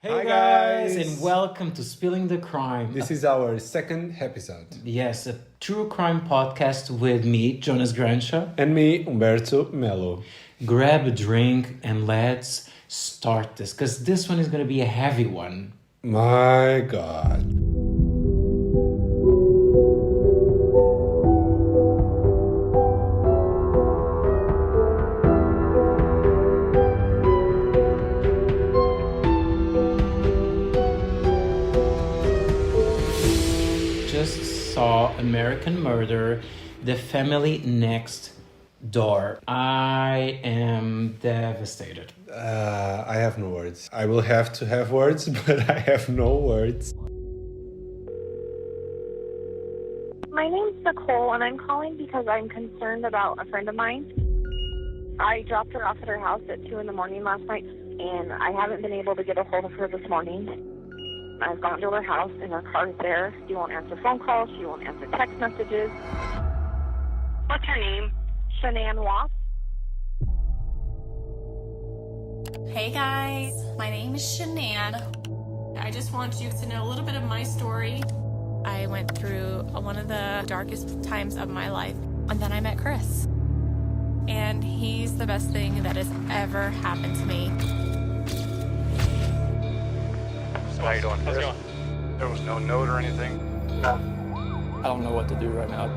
Hi guys, and welcome to Spilling the Crime. This is our second episode. Yes, a true crime podcast with me, Jonas Grancha. And me, Humberto Melo. Grab a drink and let's start this, because this one is going to be a heavy one. My God. Saw American Murder, The Family Next Door. I am devastated. I have no words. I will have to have words, but I have no words. My name's Nicole, and I'm calling because I'm concerned about a friend of mine. I dropped her off at her house at 2 in the morning last night, and I haven't been able to get a hold of her this morning. I've gone to her house, and her car is there. She won't answer phone calls. She won't answer text messages. What's her name? Shanann Watts. Hey guys, my name is Shanann. I just want you to know a little bit of my story. I went through one of the darkest times of my life, and then I met Chris. And he's the best thing that has ever happened to me. How you doing? How's it going? There was no note or anything? I don't know what to do right now.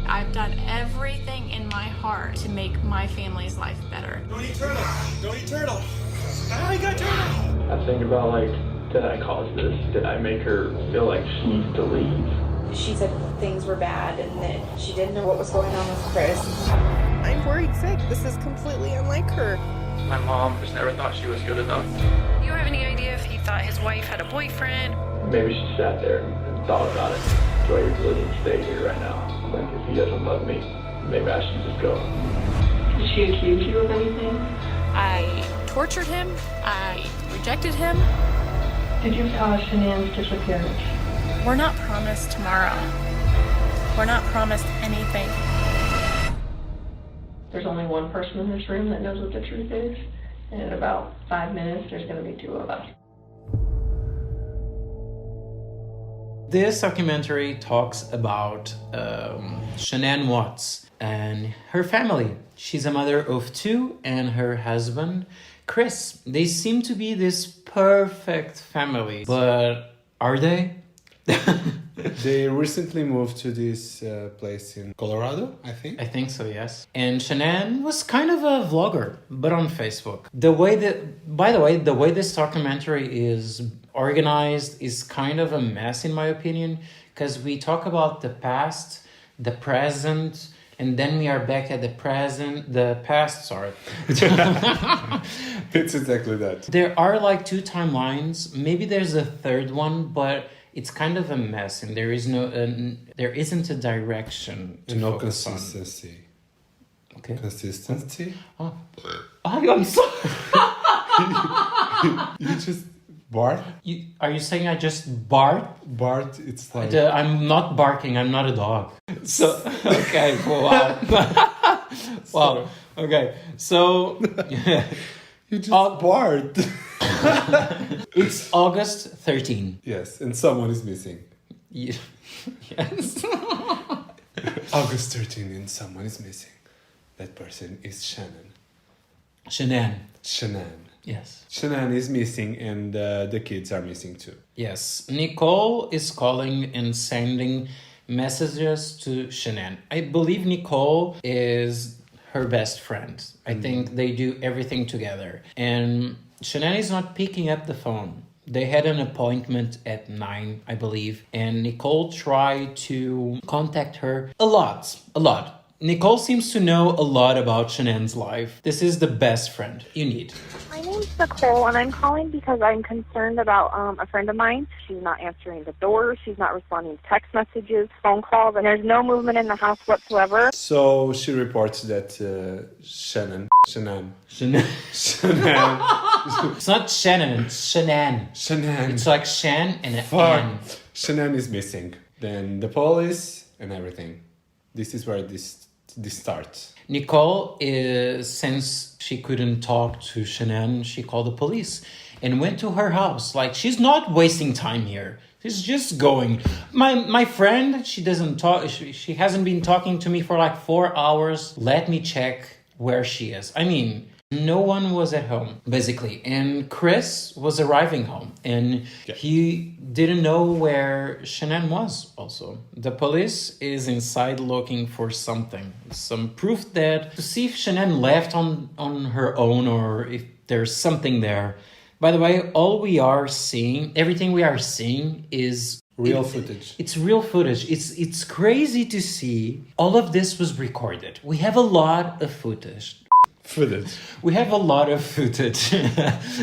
I've done everything in my heart to make my family's life better. Don't eat turtle! Don't eat turtle! Ah, I got turtle! I think about did I cause this? Did I make her feel like she needs to leave? She said things were bad and that she didn't know what was going on with Chris. I'm worried sick. This is completely unlike her. My mom just never thought she was good enough. You have any idea if he thought his wife had a boyfriend? Maybe she sat there and thought about it. Do I really stay here right now? If he doesn't love me, maybe I should just go. Did she accuse you of anything? I tortured him. I rejected him. Did you cause Shanann's disappearance? We're not promised tomorrow. We're not promised anything. There's only one person in this room that knows what the truth is. And in about 5 minutes, there's going to be 2 of us. This documentary talks about Shanann Watts and her family. She's a mother of 2 and her husband, Chris. They seem to be this perfect family, but are they? They recently moved to this place in Colorado, I think. I think so, yes. And Shanann was kind of a vlogger, but on Facebook. By the way, the way this documentary is organized is kind of a mess, in my opinion, because we talk about the past, the present, and then we are back at the past, sorry. It's exactly that. There are 2 timelines. Maybe there's a third one, but it's kind of a mess, and there isn't a direction to no focus consistency. on. Okay. Consistency? Oh, I'm sorry. You just bark? Are you saying I just bark? Bark, it's like... I'm not barking. I'm not a dog. So, okay, wow. Wow, okay. So... You just barked. It's August 13. Yes, and someone is missing. Yes. August 13 and someone is missing. That person is Shanann. Shanann. Yes. Shanann is missing and the kids are missing too. Yes. Nicole is calling and sending messages to Shanann. I believe Nicole is her best friend. I think they do everything together. And Shanann is not picking up the phone. They had an appointment at 9, I believe. And Nicole tried to contact her a lot. Nicole seems to know a lot about Shanann's life. This is the best friend you need. My name's Nicole, and I'm calling because I'm concerned about a friend of mine. She's not answering the door. She's not responding to text messages, phone calls, and there's no movement in the house whatsoever. So she reports that Shanann. It's not Shannon, it's Shanann. It's like Shan and an N. Shanann is missing. Then the police and everything. This is where this starts. Nicole since she couldn't talk to Shanann, she called the police and went to her house. Like, she's not wasting time here. She's just going. My friend, she doesn't talk. She hasn't been talking to me for like 4 hours. Let me check where she is. I mean, no one was at home, basically. And Chris was arriving home. And he didn't know where Shanann was also. The police is inside looking for something. Some proof that to see if Shanann left on her own or if there's something there. By the way, everything we are seeing is real footage. It's real footage. It's crazy to see. All of this was recorded. We have a lot of footage. We have a lot of footage.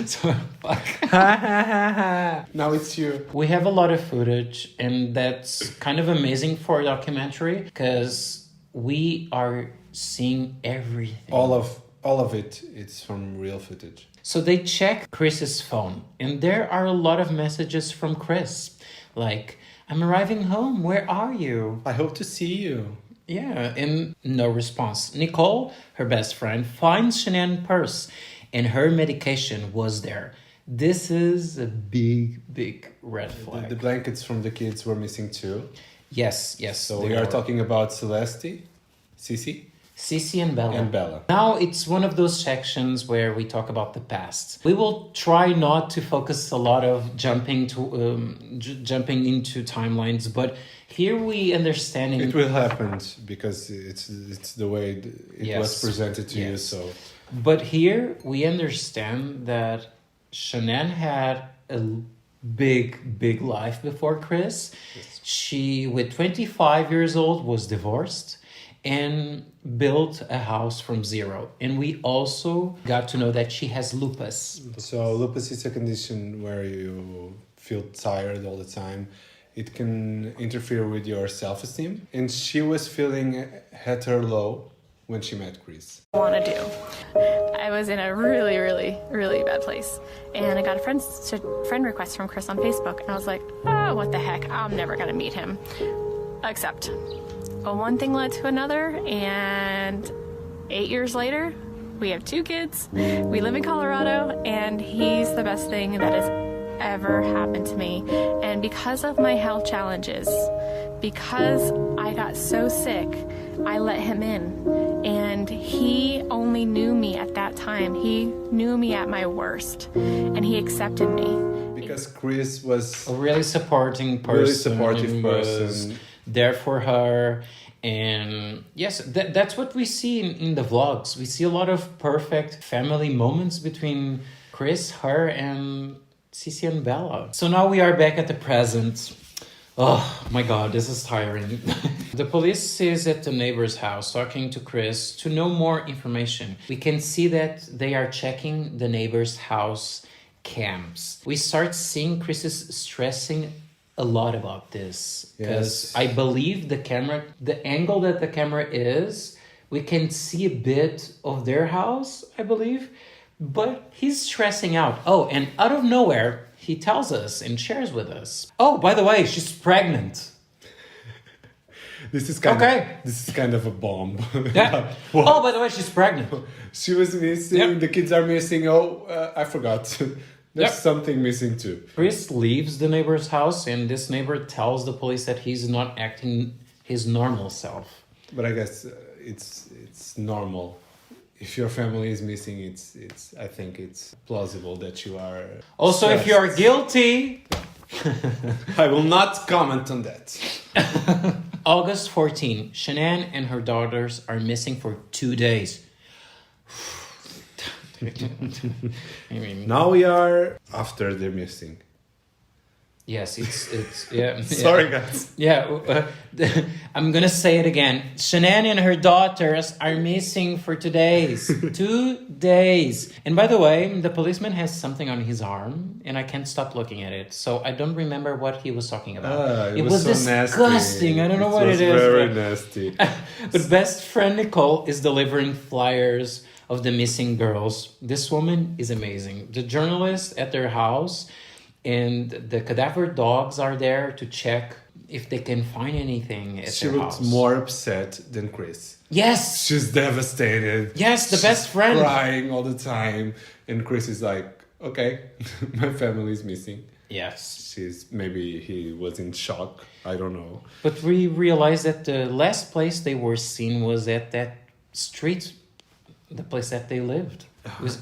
So, fuck. Now it's you. We have a lot of footage, and that's kind of amazing for a documentary because we are seeing everything. All of it, it's from real footage. So they check Chris's phone, and there are a lot of messages from Chris. Like, I'm arriving home, where are you? I hope to see you. Yeah, and no response. Nicole, her best friend, finds Shanann's purse, and her medication was there. This is a big, big red flag. The blankets from the kids were missing too. Yes. So we are talking about Celeste, Cici, and Bella. Now it's one of those sections where we talk about the past. We will try not to focus a lot of jumping into timelines, but here we understanding it will happen because it's the way it was presented to you. So, but here we understand that Shanann had a big life before Chris. Yes. She, with 25 years old, was divorced and built a house from zero. And we also got to know that she has lupus. So lupus is a condition where you feel tired all the time. It can interfere with your self-esteem. And she was feeling at her low when she met Chris. Want to do. I was in a really bad place. And I got a friend request from Chris on Facebook. And I was like, oh, what the heck? I'm never going to meet him. Except... Well, one thing led to another, and 8 years later, we have 2 kids, we live in Colorado, and he's the best thing that has ever happened to me. And because of my health challenges, because I got so sick, I let him in. And he only knew me at that time. He knew me at my worst, and he accepted me. Because Chris was a really supporting person. Really supportive person. There for her. And yes, that's what we see in the vlogs. We see a lot of perfect family moments between Chris, her, and Cici and Bella. So now we are back at the present. Oh my god, this is tiring. The police is at the neighbor's house talking to Chris to know more information. We can see that they are checking the neighbor's house cams. We start seeing Chris stressing a lot about this because I believe the angle that the camera is, we can see a bit of their house, I believe, but he's stressing out. Oh, and out of nowhere, he tells us and shares with us. Oh, by the way, she's pregnant. This is kind of a bomb. Yeah. Oh, by the way, she's pregnant. She was missing. Yep. The kids are missing. Oh, I forgot. There's something missing too. Chris leaves the neighbor's house, and this neighbor tells the police that he's not acting his normal self. But I guess it's normal. If your family is missing, I think it's plausible that you are. Also, stressed. If you are guilty, I will not comment on that. August 14, Shanann and her daughters are missing for 2 days. I mean, now we are after they're missing. Yes, it's yeah. Sorry, guys. Yeah, I'm gonna say it again. Shanann and her daughters are missing for 2 days. 2 days. And by the way, the policeman has something on his arm, and I can't stop looking at it. So I don't remember what he was talking about. It was so disgusting. Nasty. I don't know what it is. Very nasty. But best friend Nicole is delivering flyers of the missing girls. This woman is amazing. The journalist at their house and the cadaver dogs are there to check if they can find anything at their house. She looks more upset than Chris. Yes. She's devastated. Yes, the She's best friend. crying all the time. And Chris is like, okay, my family is missing. Yes. Maybe he was in shock. I don't know. But we realized that the last place they were seen was at that street, the place that they lived,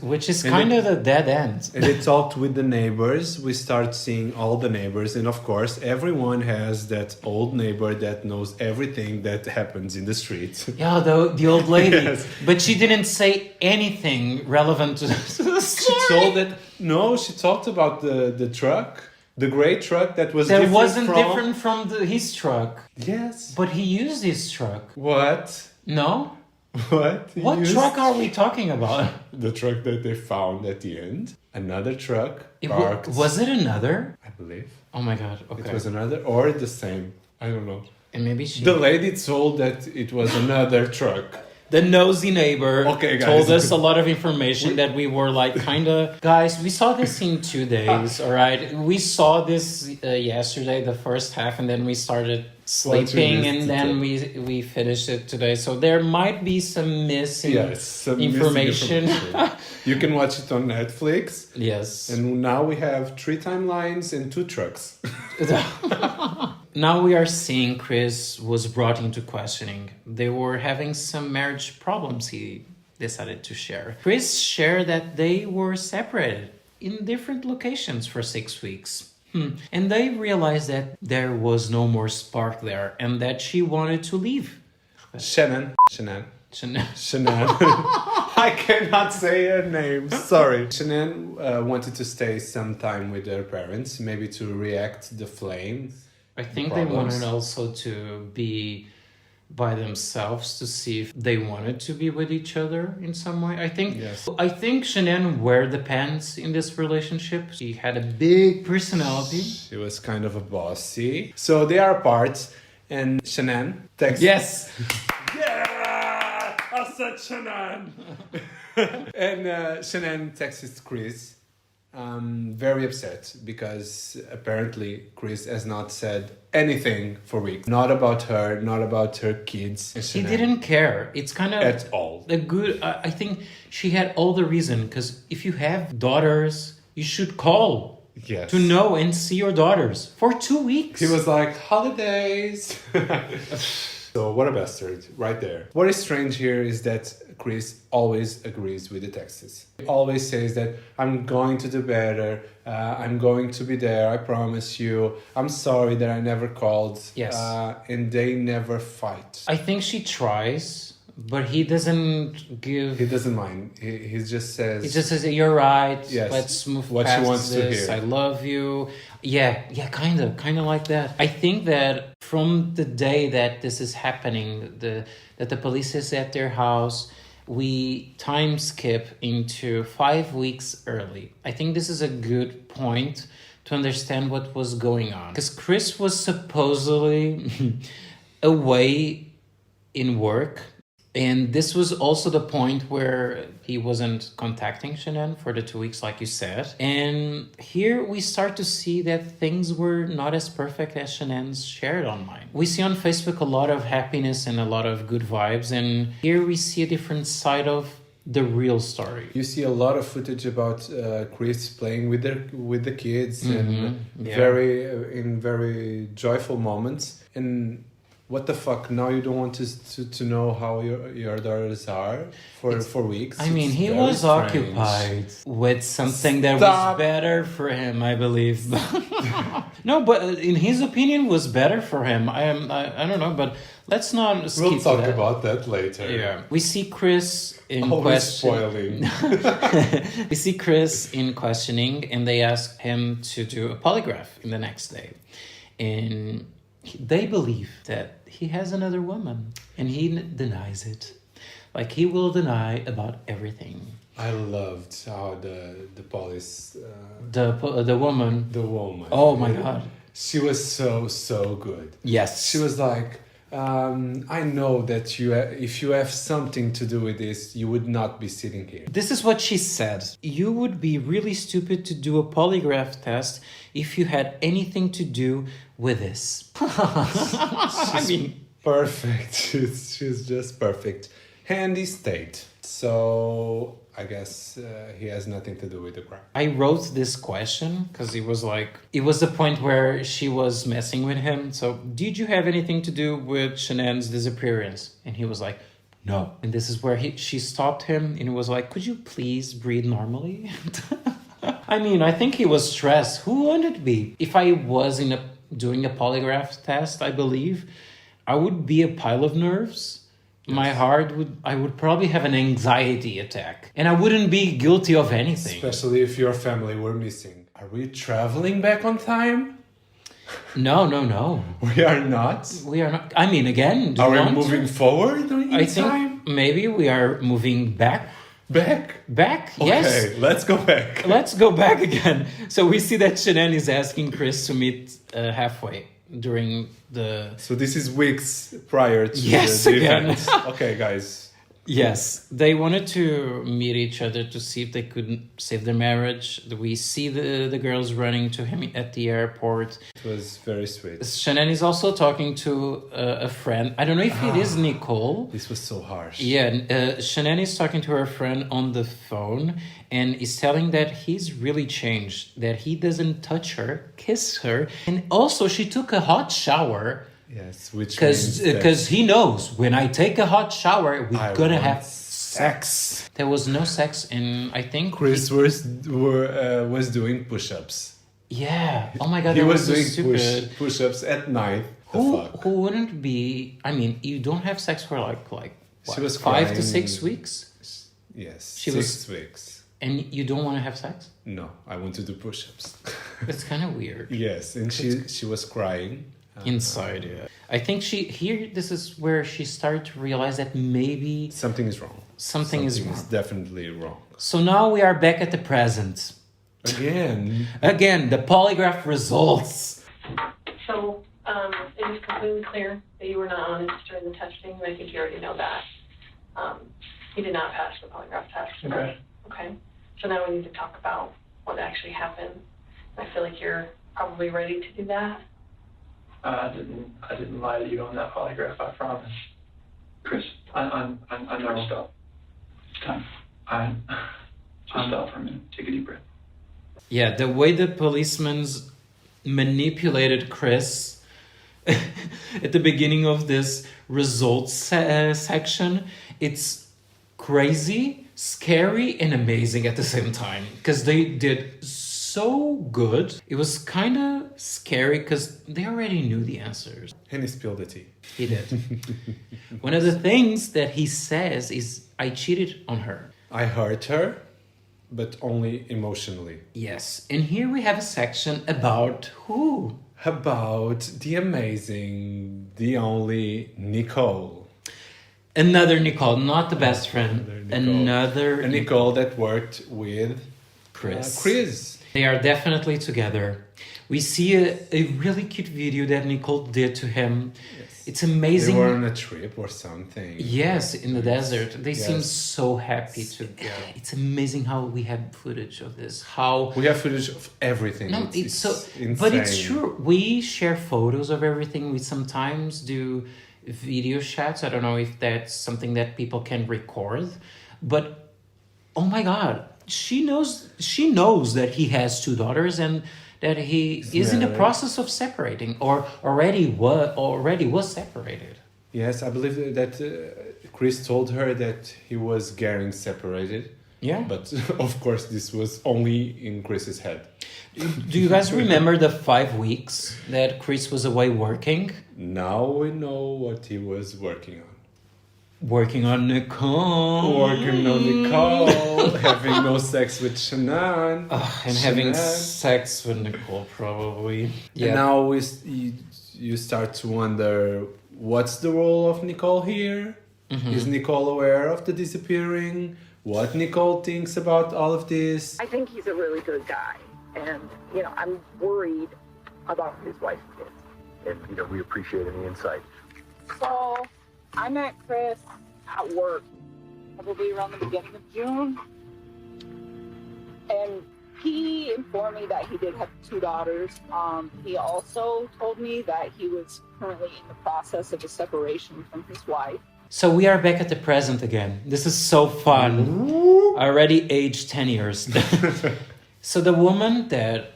which is kind of a dead end. And they talked with the neighbors. We start seeing all the neighbors. And of course, everyone has that old neighbor that knows everything that happens in the street. Yeah, the old lady. Yes. But she didn't say anything relevant to the story. She told that, no, she talked about the truck, the gray truck that was That wasn't different from his truck. Yes. But he used his truck. What? No? What? What truck are we talking about? The truck that they found at the end. Another truck parked. Was it another? I believe. Oh my god, okay. It was another or the same. I don't know. And maybe she... The lady told that it was another truck. The nosy neighbor told us a lot of information that we were like kind of... Guys, we saw this in 2 days, all right? We saw this yesterday, the first half, and then we started sleeping, and then we finished it today. So there might be some missing information. You can watch it on Netflix. Yes. And now we have 3 timelines and 2 trucks. Now we are seeing Chris was brought into questioning. They were having some marriage problems, he decided to share. Chris shared that they were separated in different locations for 6 weeks. And they realized that there was no more spark there and that she wanted to leave. Shanann. Shanann. I cannot say her name. Sorry. Shanann wanted to stay some time with her parents, maybe to react the flame. I think they wanted also to be by themselves to see if they wanted to be with each other in some way. I think Shanann wear the pants in this relationship. She had a big personality. She was kind of a bossy. So they are apart, and Shanann texts. Yes. Yeah, I said Shanann. And Shanann texts Chris. Very upset because apparently Chris has not said anything for weeks. Not about her, not about her kids. He didn't care. It's kind of at all. A good. I think she had all the reason, because if you have daughters, you should call. Yes. To know and see your daughters for 2 weeks. He was like, holidays. So what a bastard, right there. What is strange here is that Chris always agrees with the texts. He always says that I'm going to do better, I'm going to be there, I promise you, I'm sorry that I never called. Yes. And they never fight. I think she tries, but he doesn't give... He doesn't mind. He just says... He just says, you're right, yes. Let's move what past she wants this, to hear. I love you. Yeah, kind of like that. I think that from the day that this is happening, that the police is at their house, we time skip into 5 weeks early. I think this is a good point to understand what was going on. Because Chris was supposedly away in work. And this was also the point where he wasn't contacting Shanann for the 2 weeks, like you said. And here we start to see that things were not as perfect as Shanann's shared online. We see on Facebook a lot of happiness and a lot of good vibes. And here we see a different side of the real story. You see a lot of footage about Chris playing with the kids and very joyful moments. And what the fuck? Now you don't want to know how your daughters are for weeks? I mean, he was strange. Occupied with something that was better for him, I believe. No, but in his opinion, was better for him. I don't know, but let's not skip We'll talk about that later. Yeah, we see Chris in spoiling. We see Chris in questioning, and they ask him to do a polygraph in the next day, and they believe that he has another woman, and he denies it. Like, he will deny about everything. I loved how the police... The woman. The woman. Oh my God. She was so good. Yes. She was like, I know that if you have something to do with this, you would not be sitting here. This is what she said. You would be really stupid to do a polygraph test if you had anything to do with this. I mean... Perfect. She's just perfect. Handy state. So I guess he has nothing to do with the crime. I wrote this question because it was the point where she was messing with him. So, did you have anything to do with Shanann's disappearance? And he was like, no. And this is where she stopped him and was like, could you please breathe normally? I mean, I think he was stressed. Who wouldn't it be? If I was doing a polygraph test, I believe, I would be a pile of nerves. Yes. I would probably have an anxiety attack. And I wouldn't be guilty of anything. Especially if your family were missing. Are we traveling back on time? No. We are not? We are not. I mean, again, are we moving forward in time? Think maybe we are moving back. Back? Okay, yes. Okay, let's go back. Let's go back again. So we see that Shanann is asking Chris to meet halfway during the... So this is weeks prior to the event. Okay, guys. Yes, they wanted to meet each other to see if they could save their marriage. We see the girls running to him at the airport. It was very sweet. Shanann is also talking to a friend. I don't know if it is Nicole. This was so harsh. Yeah, Shanann is talking to her friend on the phone and is telling that he's really changed, that he doesn't touch her, kiss her. And also she took a hot shower. Yes, which because he knows when I take a hot shower, we're gonna have sex. There was no sex, and I think Chris was doing push-ups. Yeah. Oh my God, he was doing push-ups at night. Who wouldn't be? I mean, you don't have sex for like what, she was 5 to 6 weeks. Yes, she 6 weeks. And you don't want to have sex? No, I want to do push-ups. It's kind of weird. Yes, and she was crying. Inside, yeah. I think this is where she started to realize that maybe... Something is wrong. Something is definitely wrong. So now we are back at the present. Again, the polygraph results. So, it is completely clear that you were not honest during the testing. I think you already know that. He did not pass the polygraph test. Okay. Okay. So now we need to talk about what actually happened. I feel like you're probably ready to do that. I didn't lie to you on that polygraph, I promise. Chris, I know. Stop. It's time. Just stop for a minute. Take a deep breath. Yeah, the way the policemen manipulated Chris at the beginning of this results section, it's crazy, scary, and amazing at the same time. Because they did so good. It was kind of scary because they already knew the answers. And he spilled the tea. He did. One of the things that he says is, I cheated on her. I hurt her, but only emotionally. Yes. And here we have a section about who? About the amazing, the only Nicole. Another Nicole, not the best friend. Another Nicole that worked with Chris. They are definitely together. We see a really cute video that Nicole did to him. Yes. It's amazing. They were on a trip or something. Yes, in the desert. They seem so happy together. It's amazing how we have footage of this. We have footage of everything. No, it's so insane. But it's true. We share photos of everything. We sometimes do video chats. I don't know if that's something that people can record. But oh my God. She knows that he has 2 daughters and that he is in the process of separating or already was separated. Yes, I believe that Chris told her that he was getting separated. Yeah. But of course this was only in Chris's head. Do you guys remember the 5 weeks that Chris was away working? Now we know what he was working on. Working on Nicole. Having no sex with Shanann. And having sex with Nicole, probably. Yeah. And now you start to wonder, what's the role of Nicole here? Mm-hmm. Is Nicole aware of the disappearing? What Nicole thinks about all of this? I think he's a really good guy. And, I'm worried about his wife and kids. And, we appreciate any insight. So... I met Chris at work, probably around the beginning of June, and he he informed me that he did have 2 daughters. He also told me that he was currently in the process of a separation from his wife. So we are back at the present again. This is so fun. Already aged 10 years. So the woman that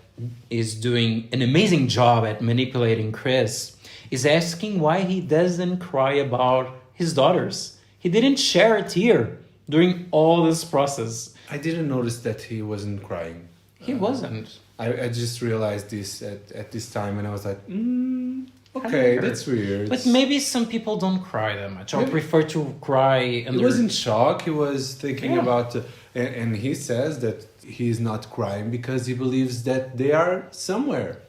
is doing an amazing job at manipulating Chris is asking why he doesn't cry about his daughters. He didn't share a tear during all this process. I didn't notice that he wasn't crying. He wasn't. I just realized this at this time, and I was like, okay, that's weird. But maybe some people don't cry that much, or prefer to cry. He was in shock. He was thinking about, and he says that he's not crying because he believes that they are somewhere.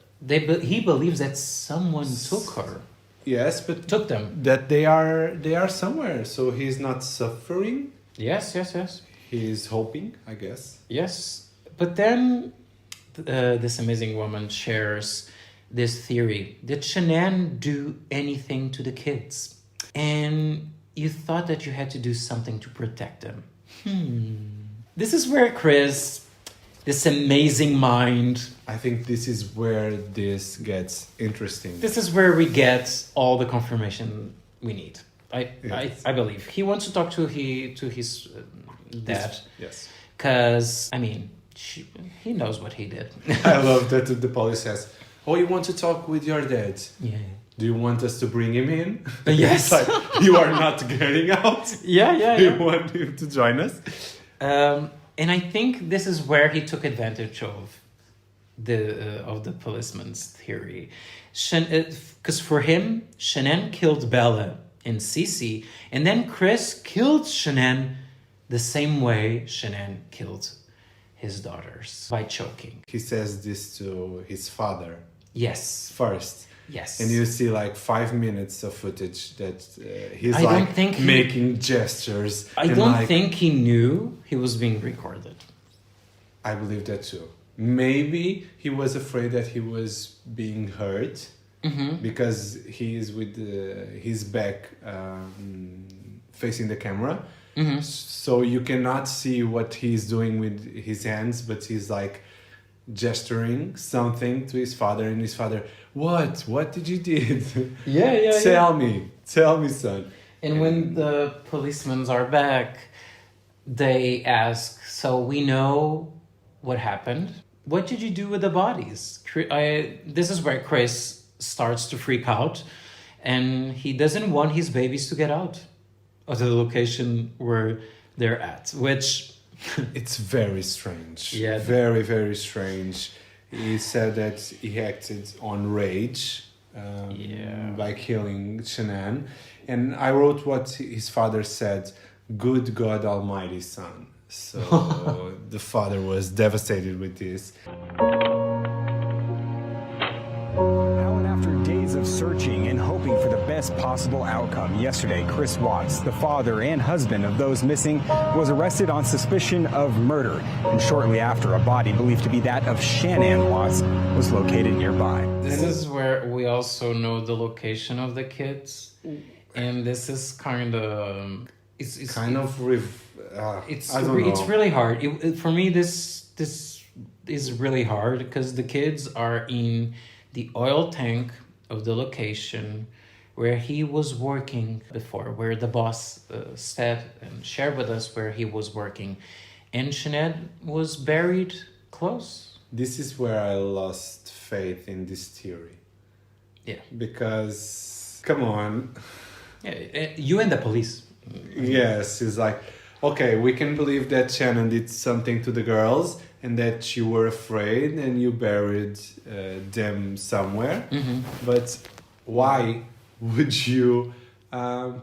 He believes that someone took her. Yes, but took them. That they are somewhere. So he's not suffering. Yes. He's hoping, I guess. Yes, but then this amazing woman shares this theory. Did Shanann do anything to the kids? And you thought that you had to do something to protect them. This is where Chris, this amazing mind... I think this is where this gets interesting. This is where we get all the confirmation we need. I believe. He wants to talk to his dad. Yes. Because, I mean, he knows what he did. I love that the police says, oh, you want to talk with your dad? Yeah. Do you want us to bring him in? Yes. Like, you are not getting out? Yeah. You want him to join us? And I think this is where he took advantage of the policeman's theory. Because for him, Shanann killed Bella and Cece, and then Chris killed Shanann the same way Shanann killed his daughters, by choking. He says this to his father. Yes. First. Yes. And you see like 5 minutes of footage that he's making gestures. I don't think he knew he was being recorded. I believe that too. Maybe he was afraid that he was being heard because he is with his back facing the camera. So you cannot see what he's doing with his hands, but he's like gesturing something to his father, and his father, what did you did? Yeah. Tell me, son. And when the policemen are back, they ask, so we know what happened. What did you do with the bodies? This is where Chris starts to freak out, and he doesn't want his babies to get out of the location where they're at, which... It's very strange. Yeah. Very, very strange. He said that he acted on rage by killing Shanann. And I wrote what his father said, good God Almighty, son. So the father was devastated with this. Of searching and hoping for the best possible outcome. Yesterday, Chris Watts, the father and husband of those missing, was arrested on suspicion of murder. And shortly after, a body believed to be that of Shanann Watts was located nearby. This is where we also know the location of the kids. And this is kind of... It's really hard. For me, this is really hard because the kids are in the oil tank of the location where he was working before, where the boss said and shared with us where he was working. And Shanann was buried close. This is where I lost faith in this theory. Yeah. Because, come on. Yeah, you and the police. Yes, it's like, okay, we can believe that Shanann did something to the girls and that you were afraid and you buried them somewhere. But why would you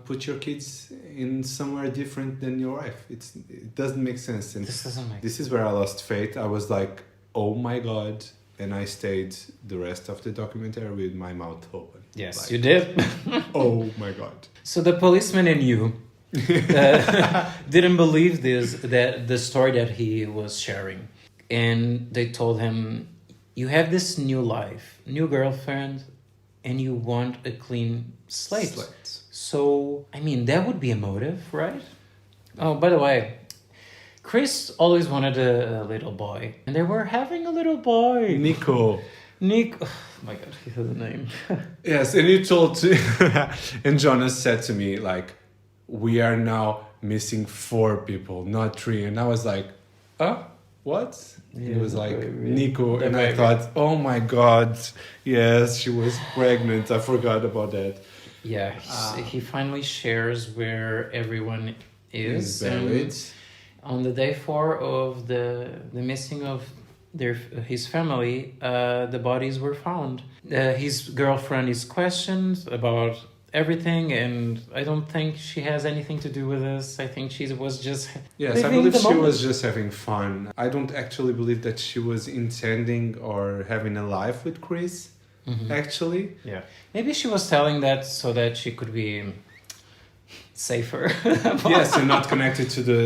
put your kids in somewhere different than your wife? It doesn't make sense. And this is where I lost faith. I was like, oh my God. And I stayed the rest of the documentary with my mouth open. Yes, like, you did. Oh my God. So the policeman and you didn't believe the story that he was sharing. And they told him, you have this new life, new girlfriend, and you want a clean slate. So, I mean, that would be a motive, right? Oh, by the way, Chris always wanted a little boy, and they were having a little boy. Nico. Oh my God, he has a name. Yes, and you told and Jonas said to me, like, we are now missing 4 people, not 3. And I was like, what? Yeah, it was like baby. Nico, The and baby. I thought, oh my God, yes, she was pregnant. I forgot about that. Yeah, he finally shares where everyone is. Buried. And on the day 4 of the missing of his family, the bodies were found. His girlfriend is questioned about everything, and I don't think she has anything to do with this. I think she was just Yes, I living believe the she moment. was just having fun. I don't actually believe that she was intending or having a life with Chris, actually. Yeah, maybe she was telling that so that she could be safer. Yes, and not connected to the...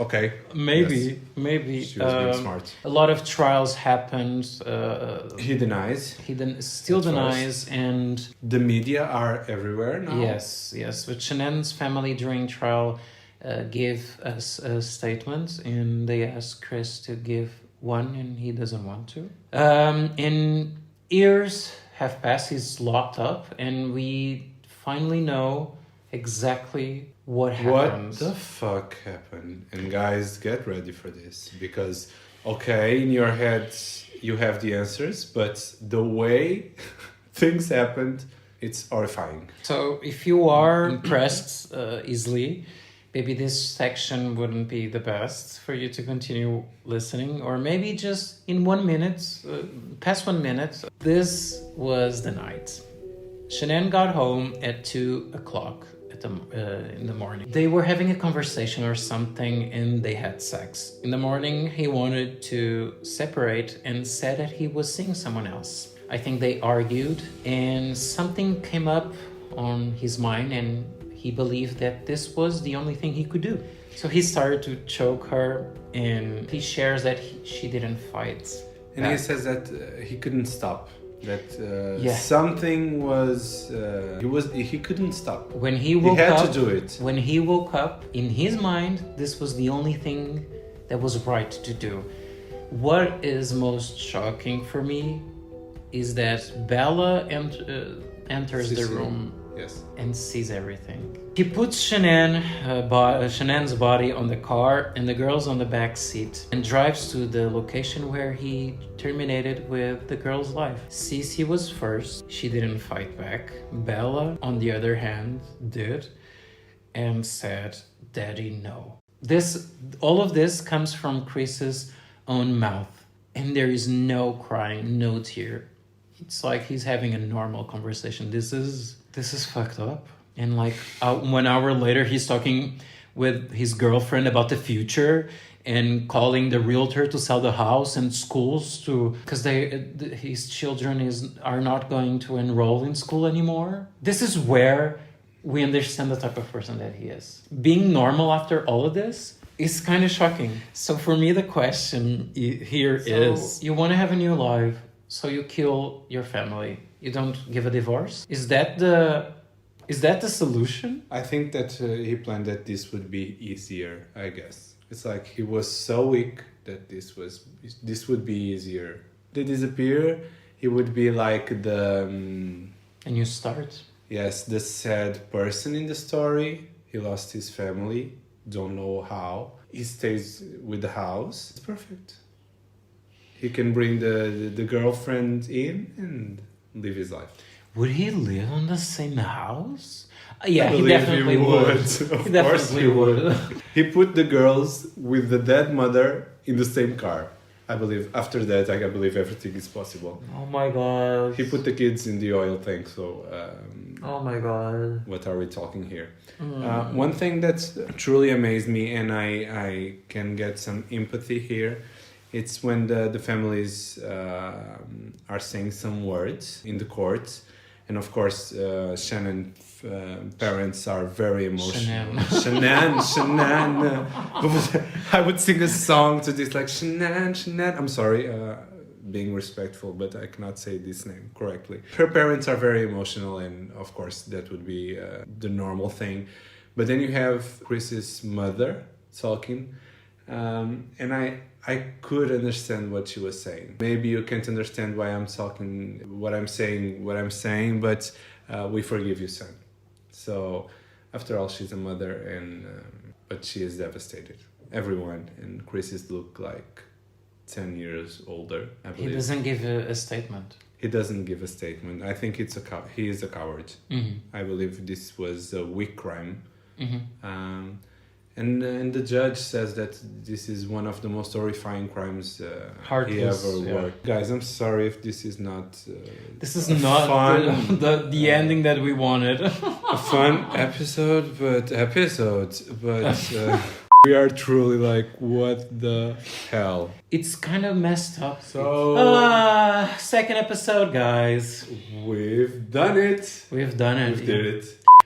Okay. Maybe, Yes. maybe. She was being smart. A lot of trials happened. He denies. He still At denies, and The media are everywhere now. yes. But Shanann's family during trial gave us a statement, and they asked Chris to give one, and he doesn't want to. And years have passed. He's locked up, and we finally know exactly what happened. What the fuck happened? And guys, get ready for this. Because, okay, in your head, you have the answers, but the way things happened, it's horrifying. So if you are impressed easily, maybe this section wouldn't be the best for you to continue listening, or maybe just in 1 minute, past 1 minute. This was the night. Shanann got home at 2:00 in the morning. They were having a conversation or something, and they had sex. In the morning, he wanted to separate and said that he was seeing someone else. I think they argued, and something came up on his mind, and he believed that this was the only thing he could do. So he started to choke her, and he shares that she didn't fight. And he says that he couldn't stop. That Yeah. something was... he couldn't stop. When he woke had up, to do it. When he woke up, in his mind, this was the only thing that was right to do. What is most shocking for me is that Bella enters the room Yes. and sees everything. He puts Shanann's body on the car and the girls on the back seat, and drives to the location where he terminated with the girl's life. Cece was first. She didn't fight back. Bella, on the other hand, did, and said, "Daddy, no." All of this comes from Chris's own mouth, and there is no crying, no tear. It's like he's having a normal conversation. This is fucked up. And like 1 hour later, he's talking with his girlfriend about the future and calling the realtor to sell the house and schools because his children are not going to enroll in school anymore. This is where we understand the type of person that he is. Being normal after all of this is kind of shocking. So for me, the question here is, you want to have a new life, so you kill your family. You don't give a divorce? Is that the solution? I think that he planned that this would be easier, I guess. It's like he was so weak that this would be easier. They disappear, he would be like the... A new start? Yes, the sad person in the story. He lost his family, don't know how. He stays with the house. It's perfect. He can bring the girlfriend in and live his life. Would he live in the same house? Yeah, I he believe definitely would. Of He course definitely he would. He put the girls with the dead mother in the same car. I believe after that, I believe everything is possible. Oh my god. He put the kids in the oil tank, so... oh my god. What are we talking here? One thing that's truly amazed me, and I can get some empathy here, it's when the families are saying some words in the court. And of course, Shanann parents are very emotional. Shanann. I would sing a song to this like Shanann. I'm sorry, being respectful, but I cannot say this name correctly. Her parents are very emotional, and of course that would be the normal thing. But then you have Chris's mother talking. And I could understand what she was saying. Maybe you can't understand why I'm talking, what I'm saying, but we forgive you, son. So, after all, she's a mother, and but she is devastated. Everyone, and Chris's look like 10 years older, I believe. He doesn't give a statement. He doesn't give a statement. I think he is a coward. Mm-hmm. I believe this was a weak crime. Mm-hmm. And the judge says that this is one of the most horrifying crimes he ever worked. Guys, I'm sorry if this is not this is not fun, the ending that we wanted. a fun episode, but we are truly like, what the hell? It's kind of messed up. So second episode, guys. We've done it. We've done it. We did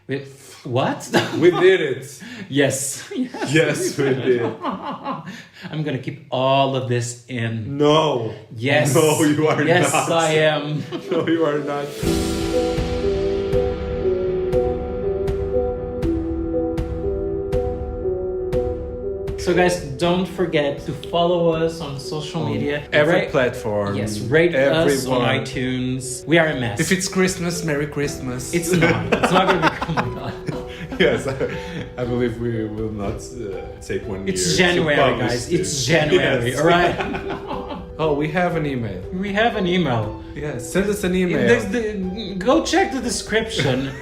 it. What? We did it. Yes. Yes, we did. I'm gonna keep all of this in. No. Yes. No, you are not. Yes, I am. No, you are not. So guys, don't forget to follow us on social media. Every platform. Yes, rate us on iTunes. We are a mess. If it's Christmas, Merry Christmas. It's not. It's not gonna be. Oh my god. Yes, I believe we will not take 1 year. It's January, guys. It's January, yes. alright? Oh, we have an email. We have an email. Yes, send us an email. Go check the description.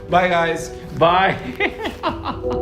Bye, guys. Bye.